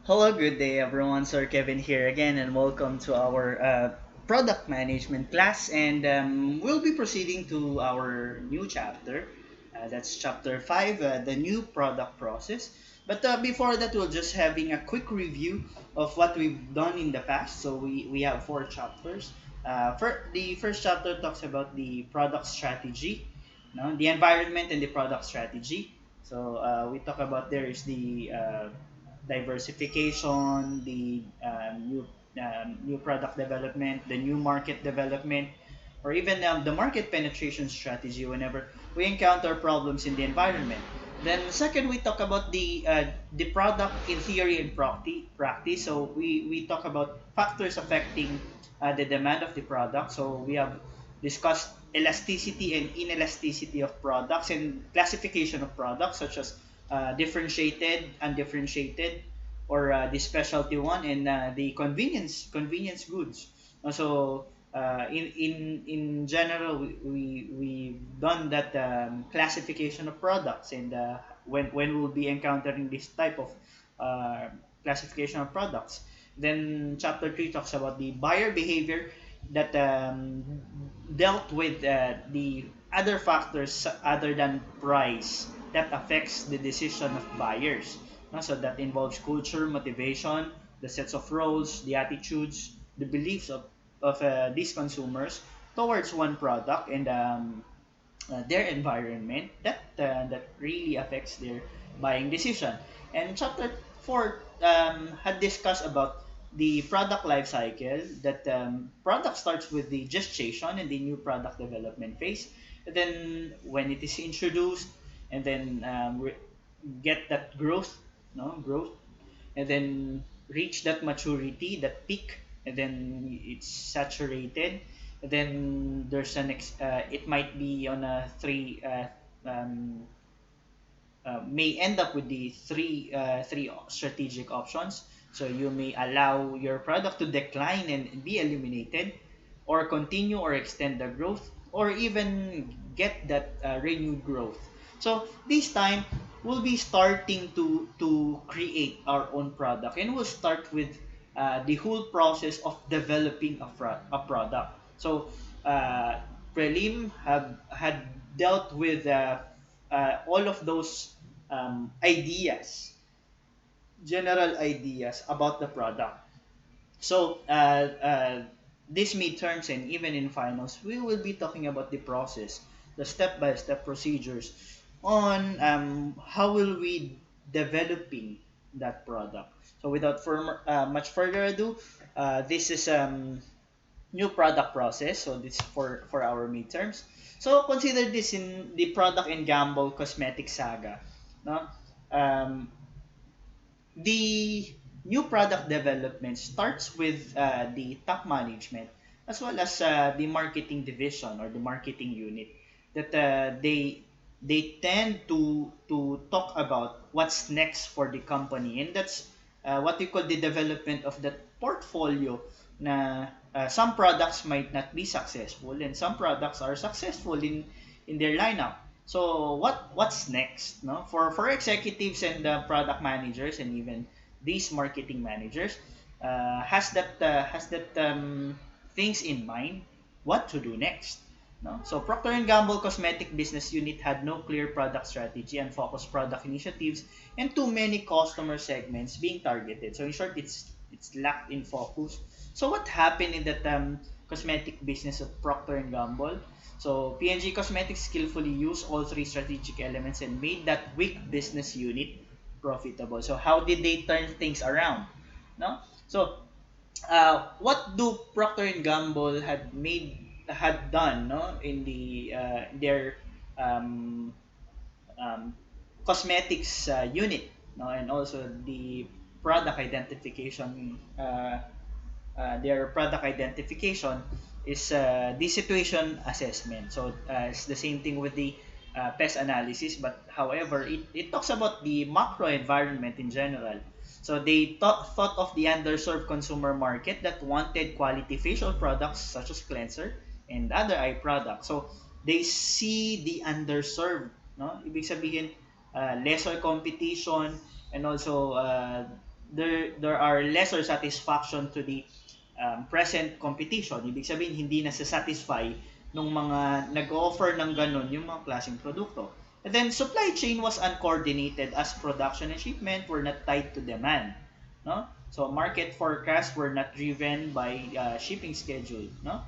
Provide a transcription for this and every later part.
Hello, good day everyone. Sir Kevin here again, and welcome to our product management class. And we'll be proceeding to our new chapter. That's chapter 5, the new product process. But before that, we're just having a quick review of what we've done in the past. So we have four chapters. The first chapter talks about the product strategy, no? The environment and the product strategy. So we talk about there is the diversification, the new product development, the new market development, or even the market penetration strategy whenever we encounter problems in the environment. Then second, we talk about the product in theory and practice. So we talk about factors affecting the demand of the product. So we have discussed elasticity and inelasticity of products and classification of products such as differentiated, undifferentiated, or the specialty one, and the convenience goods. So in general, we've done that classification of products, and when we'll be encountering this type of uh, classification of products. Then chapter 3 talks about the buyer behavior that dealt with the other factors other than price that affects the decision of buyers. No? So that involves culture, motivation, the sets of roles, the attitudes, the beliefs of these consumers towards one product, and their environment that really affects their buying decision. And chapter 4 had discussed about the product life cycle, that product starts with the gestation and the new product development phase, and then when it is introduced, and then get that growth, no growth, and then reach that maturity, that peak, and then it's saturated. And then there's it might be on a three may end up with the three strategic options. So you may allow your product to decline and be eliminated, or continue or extend the growth, or even get that renewed growth. So this time we'll be starting to create our own product, and we'll start with the whole process of developing a product. So prelim have had dealt with all of those ideas, general ideas about the product. So this midterms and even in finals, we will be talking about the process, the step-by-step procedures on how will we developing that product. So without much further ado, this is new product process. So this for our midterms. So consider this in the product and gamble cosmetic saga. No? Um, the new product development starts with the top management, as well as the marketing division or the marketing unit, that they tend to talk about what's next for the company, and that's what we call the development of the portfolio. Na some products might not be successful, and some products are successful in their lineup. So what's next, no? For executives and product managers, and even these marketing managers, has that things in mind what to do next, no? So Procter and Gamble Cosmetic Business Unit had no clear product strategy and focused product initiatives, and too many customer segments being targeted. So in short, it's lacked in focus. So what happened in that cosmetic business of Procter and Gamble? So P&G Cosmetics skillfully used all three strategic elements and made that weak business unit profitable. So how did they turn things around? No? So what do Procter and Gamble had done, no, in their um, um, cosmetics unit, no, and also the product identification, their product identification is the situation assessment. So it's the same thing with the pest analysis, but however, it talks about the macro environment in general. So they thought of the underserved consumer market that wanted quality facial products such as cleanser and other eye products. So they see the underserved, no? Ibig sabihin, lesser competition, and also there are lesser satisfaction to the present competition. Ibig sabihin, hindi na satisfy nung mga nag-offer ng ganun yung mga klaseng produkto. And then, supply chain was uncoordinated as production and shipment were not tied to demand. No? So, market forecasts were not driven by shipping schedule. No?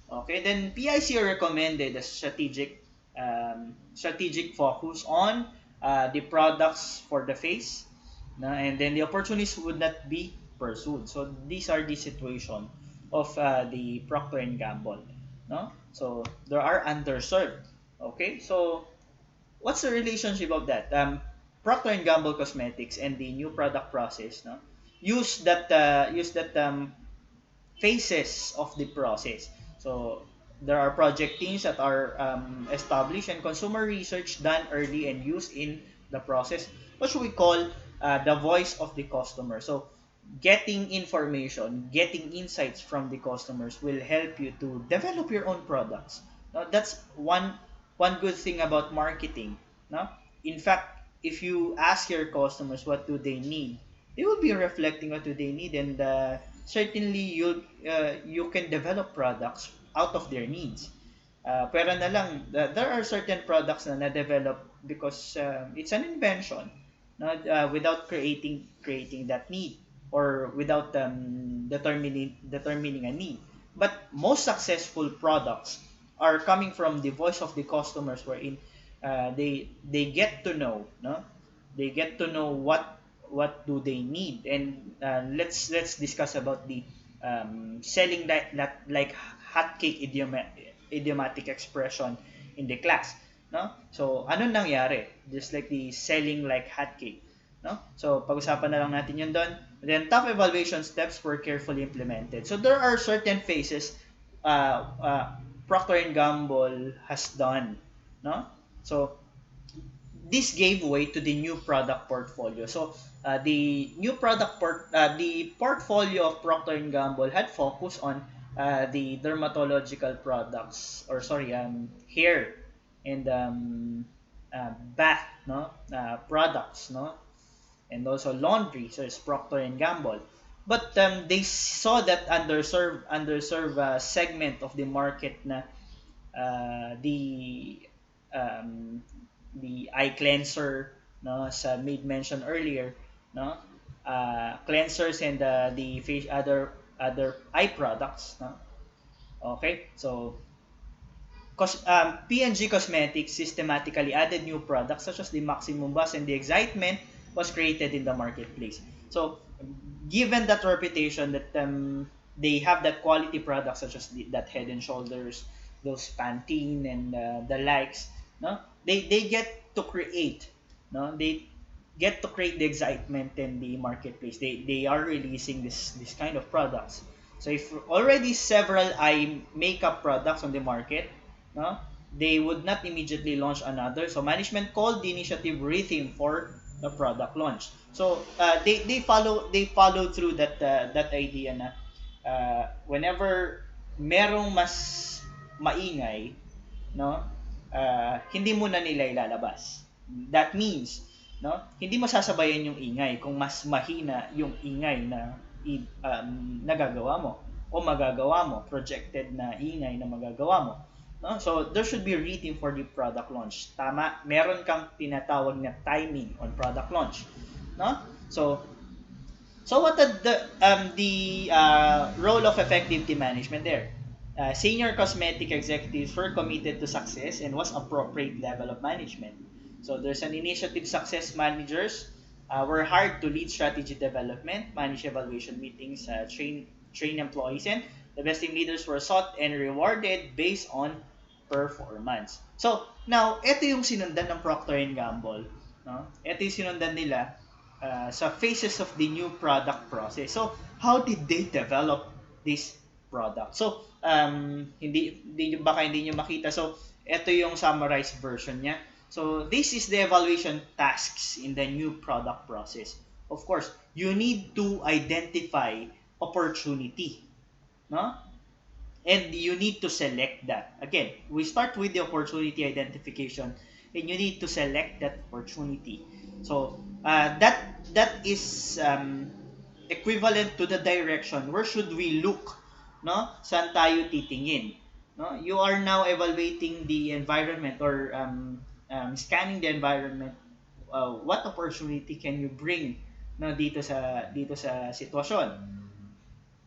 Okay, then PIC recommended a strategic focus on the products for the phase, and then the opportunities would not be pursued. So these are the situation of the Procter and Gamble, no? So there are underserved. Okay, so what's the relationship of that? Procter and Gamble Cosmetics and the new product process, no? Use that phases of the process. So there are project teams that are established and consumer research done early and used in the process, what should we call the voice of the customer. So getting information, getting insights from the customers will help you to develop your own products. Now, that's one good thing about marketing. No? In fact, if you ask your customers what do they need, they will be reflecting what do they need, and certainly you can develop products out of their needs. Pero na lang, there are certain products na na-develop because it's an invention, no? Without creating that need, or without determining a need. But most successful products are coming from the voice of the customers, wherein they get to know, no? They get to know what do they need, and let's discuss about the selling that like hotcake idiomatic expression in the class, no? So ano nangyari, just like the selling like hotcake, no? So pag-usapan na lang natin yun doon. Then top evaluation steps were carefully implemented. So there are certain phases Procter and Gamble has done, no? So this gave way to the new product portfolio. So the portfolio of Procter and Gamble had focused on the dermatological products, or sorry, hair and bath, no, products, no, and also laundry. So it's Procter and Gamble. But they saw that underserved segment of the market na uh, um, the eye cleanser, no, as made mention earlier, no, cleansers and the face other eye products, no. Okay, so P&G Cosmetics systematically added new products such as the maximum buzz, and the excitement was created in the marketplace. So, given that reputation that they have that quality products such as that Head and Shoulders, those Pantene and the likes, no, they get to create, no, they get to create the excitement in the marketplace. They are releasing this kind of products. So if already several eye makeup products on the market, no, they would not immediately launch another. So management called the initiative rhythm for the product launch. So they follow through that idea na whenever merong mas maingay, no, hindi mo na nila ilalabas. That means, no, hindi mo sasabayan yung ingay kung mas mahina yung ingay na nagagawa mo o magagawa mo, projected na ingay na magagawa mo, no? So there should be a rhythm for the product launch. Tama, meron kang tinatawag na timing on product launch, no? So what the role of effectivity management there? Senior cosmetic executives were committed to success and was appropriate level of management. So there's an initiative success managers were hired to lead strategy development, manage evaluation meetings, train employees, and the best team leaders were sought and rewarded based on performance. So now, ito yung sinundan ng Procter and Gamble, no? Ito yung sinundan nila sa phases of the new product process. So, how did they develop this product? So, baka hindi nyo makita. So, ito yung summarized version niya. So, this is the evaluation tasks in the new product process. Of course, you need to identify opportunity, no? And you need to select that. Again, we start with the opportunity identification, and you need to select that opportunity. So that is equivalent to the direction where should we look, no, saan tayo titingin, no. You are now evaluating the environment, or scanning the environment. What opportunity can you bring, no, dito sa sitwasyon.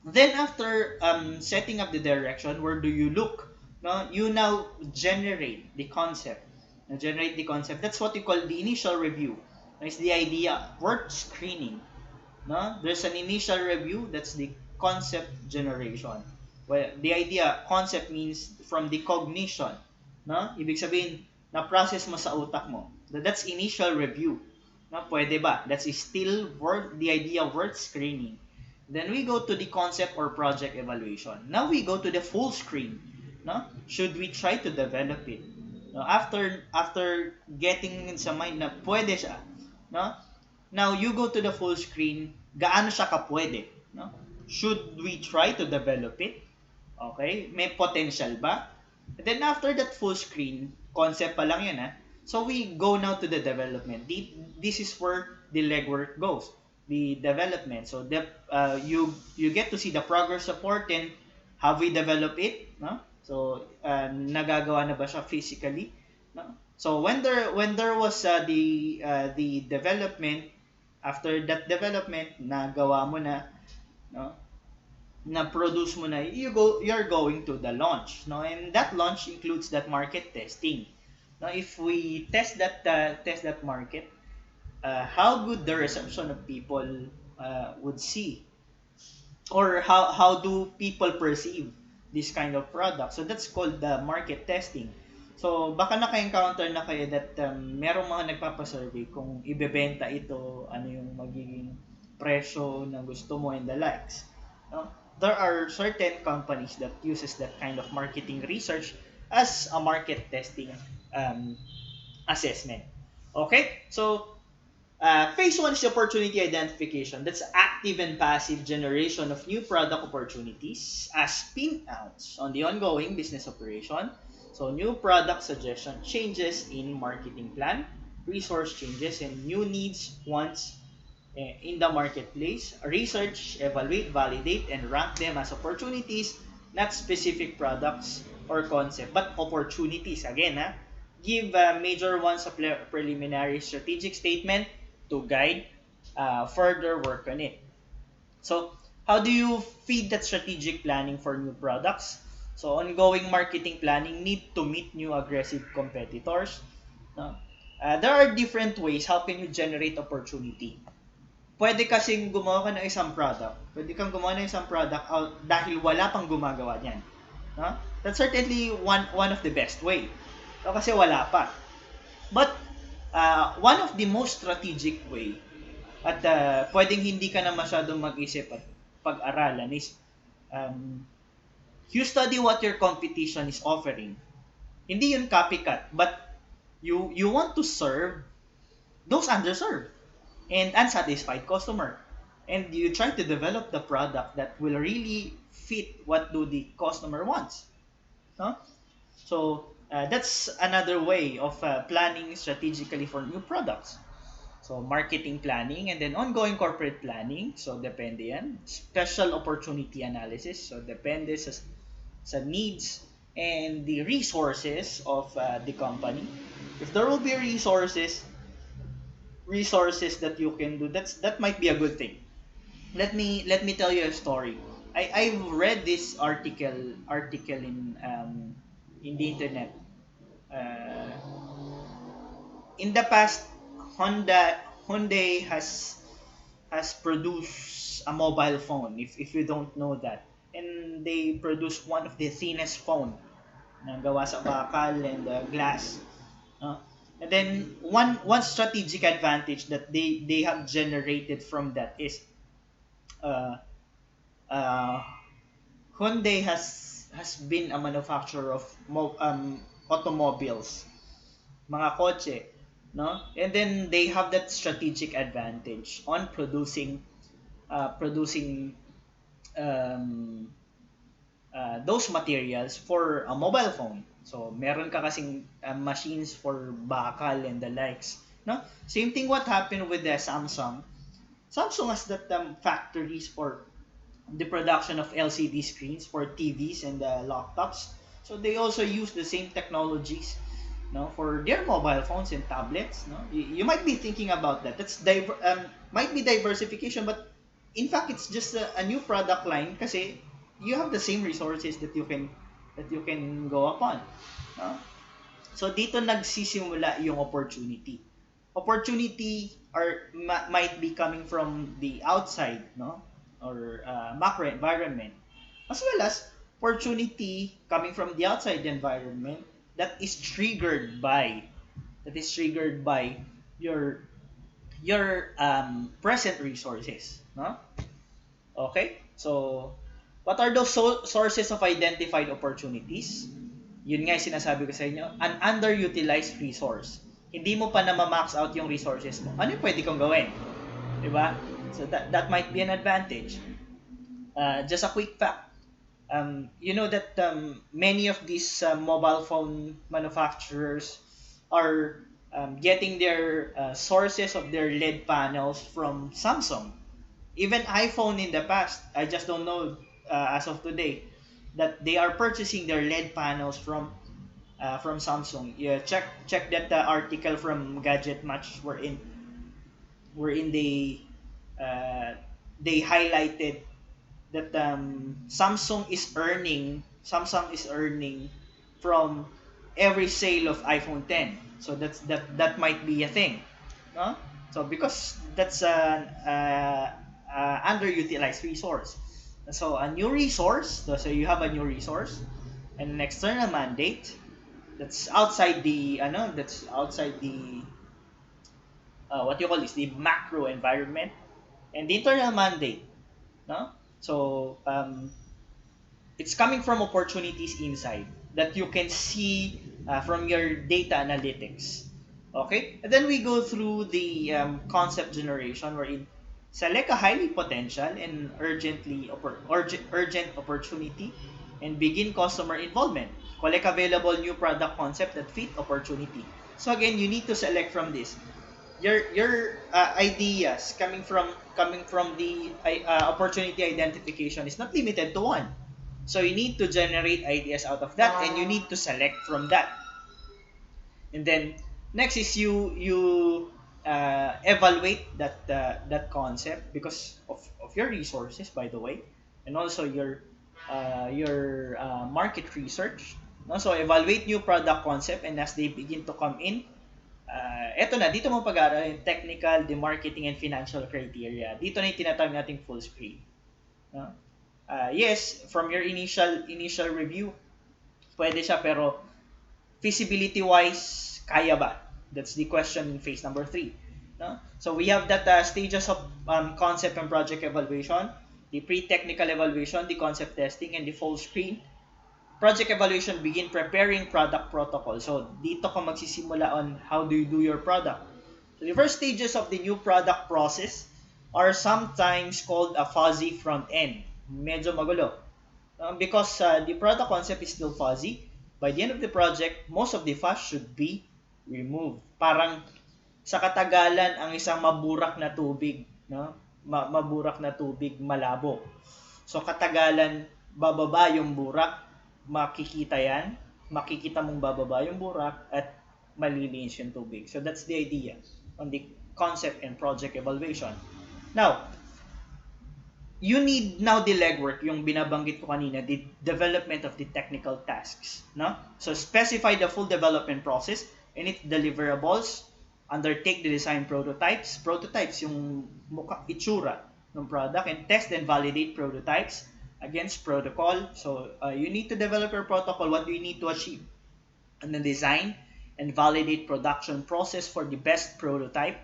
Then after setting up the direction, where do you look? No, you now generate the concept. Now generate the concept. That's what you call the initial review. It's the idea worth screening. No, there's an initial review. That's the concept generation. Well, the idea concept means from the cognition. No, ibig sabihin na process mo sa utak mo. That's initial review. No, pwede ba? That's still worth the idea worth screening. Then we go to the concept or project evaluation. Now we go to the full screen. No? Should we try to develop it? No, after getting in sa mind na pwede siya, no? Now you go to the full screen, gaano siya kapwede, no? Should we try to develop it? Okay? May potential ba? And then after that full screen, concept pa lang yan, ha? So we go now to the development. This is where the legwork goes, the development. So you get to see the progress report and have we developed it, no? So nagagawa na ba siya physically, no? So when there was the development, after that development nagawa mo na, no, na produce mo na, you're going to the launch, no, and that launch includes that market testing. Now if we test that market, how good the reception of people would see, or how do people perceive this kind of product. So that's called the market testing. So baka naka-encounter na kayo that merong mga nagpapasurvey kung ibebenta ito, ano yung magiging presyo na gusto mo and the likes. No? There are certain companies that uses that kind of marketing research as a market testing um, assessment. Okay? So phase one is opportunity identification. That's active and passive generation of new product opportunities as pin-outs on the ongoing business operation. So new product suggestion, changes in marketing plan, resource changes, and new needs, wants in the marketplace. Research, evaluate, validate, and rank them as opportunities, not specific products or concept, but opportunities. Again, give major ones a preliminary strategic statement to guide further work on it. So, how do you feed that strategic planning for new products? So, ongoing marketing planning need to meet new aggressive competitors. No? There are different ways how can you generate opportunity. Pwede kasing gumawa ka ng isang product. Pwede kang gumawa ng isang product dahil wala pang gumagawa niyan. No? That's certainly one of the best way. So, kasi wala pa. But one of the most strategic way at pwedeng hindi ka na masyadong mag-isip at pag-aralan is you study what your competition is offering. Hindi yun copycat, but you want to serve those underserved and unsatisfied customer. And you try to develop the product that will really fit what do the customer wants. No? So that's another way of planning strategically for new products. So marketing planning and then ongoing corporate planning. So depende yan. Special opportunity analysis. So depende sa needs and the resources of the company. If there will be resources that you can do, that might be a good thing. Let me tell you a story. I've read this article in the internet. Uh, in the past, Hyundai has produced a mobile phone. If you don't know that, and they produced one of the thinnest phone na gawa sa bakal and glass. And then one strategic advantage that they have generated from that is uh, uh, Hyundai has been a manufacturer of automobiles, mga kotse, no? And then they have that strategic advantage on producing um, those materials for a mobile phone. So meron ka kasing machines for bakal and the likes, no? Same thing what happened with the Samsung. Samsung has that factories for the production of LCD screens for TVs and laptops. So they also use the same technologies, for their mobile phones and tablets. No, you might be thinking about that. Might be diversification, but in fact, it's just a new product line kasi you have the same resources that you can go upon. No? So dito nagsisimula yung opportunity. Opportunity might be coming from the outside, no? Or macro environment. As well as opportunity coming from the outside environment that is triggered by your present resources, no? Okay? So what are those sources of identified opportunities? Yun nga yung sinasabi ko sa inyo, an underutilized resource. Hindi mo pa na ma-max out yung resources mo. Ano yung pwede kong gawin? Diba? So that might be an advantage. Just a quick fact. You know that many of these mobile phone manufacturers are getting their sources of their LED panels from Samsung. Even iPhone in the past, I just don't know as of today, that they are purchasing their LED panels from Samsung. Yeah, check that article from Gadget Match wherein uh, they highlighted that Samsung is earning from every sale of iPhone 10. So that might be a thing, no? So because that's an underutilized resource. So a new resource, so you have a new resource and an external mandate that's outside the what you call this, the macro environment, and the internal mandate, no? So it's coming from opportunities inside that you can see from your data analytics. Okay? And then we go through the concept generation wherein select a highly potential and urgent opportunity and begin customer involvement. Collect available new product concept that fit opportunity. So again, you need to select from this. Your ideas coming from the opportunity identification is not limited to one. So you need to generate ideas out of that, and you need to select from that. And then next is you evaluate that concept because of your resources, by the way, and also your market research. No? So evaluate new product concept, and as they begin to come in, eto na, dito mo pag-aaral yung technical, the marketing, and financial criteria. Dito na yung tinatawag nating full screen. No? Yes, from your initial review, pwede siya, pero feasibility-wise, kaya ba? That's the question in phase number 3. No? So we have that stages of concept and project evaluation, the pre-technical evaluation, the concept testing, and the full screen. Project evaluation, begin preparing product protocol. So dito ka magsisimula on how do you do your product. So the first stages of the new product process are sometimes called a fuzzy front end. Medyo magulo. Because the product concept is still fuzzy, by the end of the project, most of the fuzz should be removed. Parang sa katagalan, ang isang maburak na tubig, no? Maburak na tubig, malabo. So katagalan, bababa yung burak, makikita yan, makikita mong bababa yung burak at malilinis yung tubig. So that's the idea on the concept and project evaluation. Now, you need now the legwork, yung binabanggit ko kanina, the development of the technical tasks. No? So specify the full development process and its deliverables, undertake the design prototypes. Prototypes, yung itsura ng product, and test and validate prototypes against protocol. So you need to develop your protocol. What do you need to achieve? And then design and validate production process for the best prototype.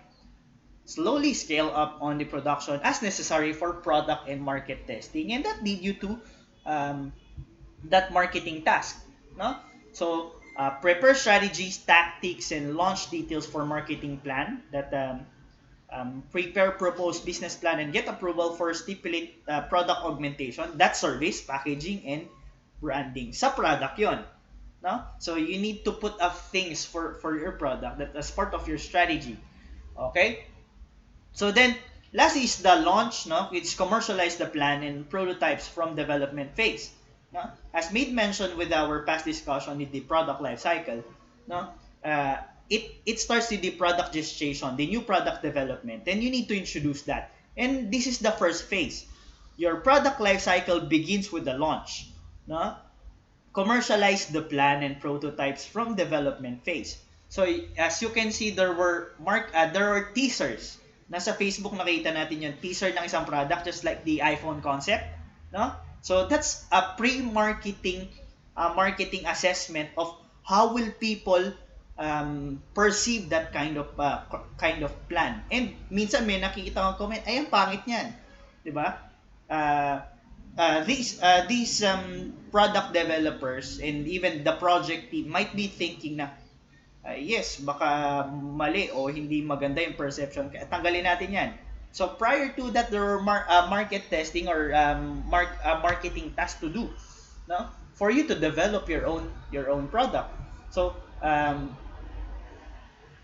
Slowly scale up on the production as necessary for product and market testing, and that lead you to that marketing task. No? So prepare strategies, tactics, and launch details for marketing plan. That prepare proposed business plan and get approval for stipulate product augmentation, that service, packaging, and branding. Sa product yon. No? So you need to put up things for your product that as part of your strategy. Okay? So then, last is the launch, no? It's commercialize the plan and prototypes from development phase. No? As made mention with our past discussion with the product life cycle, no? Uh, it starts with the product gestation, the new product development. Then you need to introduce that. And this is the first phase. Your product life cycle begins with the launch. No? Commercialize the plan and prototypes from development phase. So as you can see, there were teasers. Nasa Facebook nakita natin yung teaser ng isang product just like the iPhone concept, no? So that's a pre-marketing marketing assessment of how will people perceive that kind of plan. And minsan may nakikita kong comment, ay ang pangit niyan, 'di ba? Uh, these product developers and even the project team might be thinking na yes, baka mali o hindi maganda yung perception. Tanggalin natin yan. So prior to that, there were market testing or marketing tasks to do, no? For you to develop your own product. So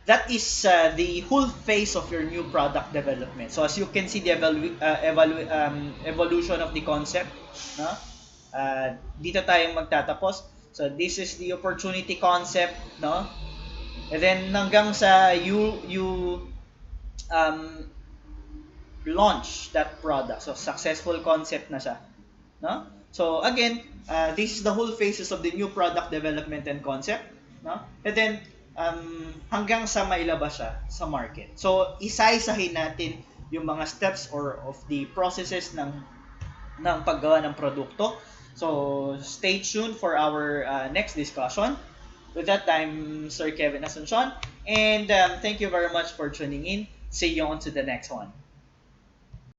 that is the whole phase of your new product development. So as you can see, the evolution of the concept, no? Dito tayo magtatapos. So this is the opportunity concept, no? And then hanggang sa you um, launch that product. So successful concept na siya, no? So again, this is the whole phases of the new product development and concept, no? And then hanggang sa mailabas siya sa market. So isa-isahin natin yung mga steps or of the processes ng paggawa ng produkto. So stay tuned for our next discussion. With that, I'm Sir Kevin Asuncion, and thank you very much for tuning in. See you on to the next one.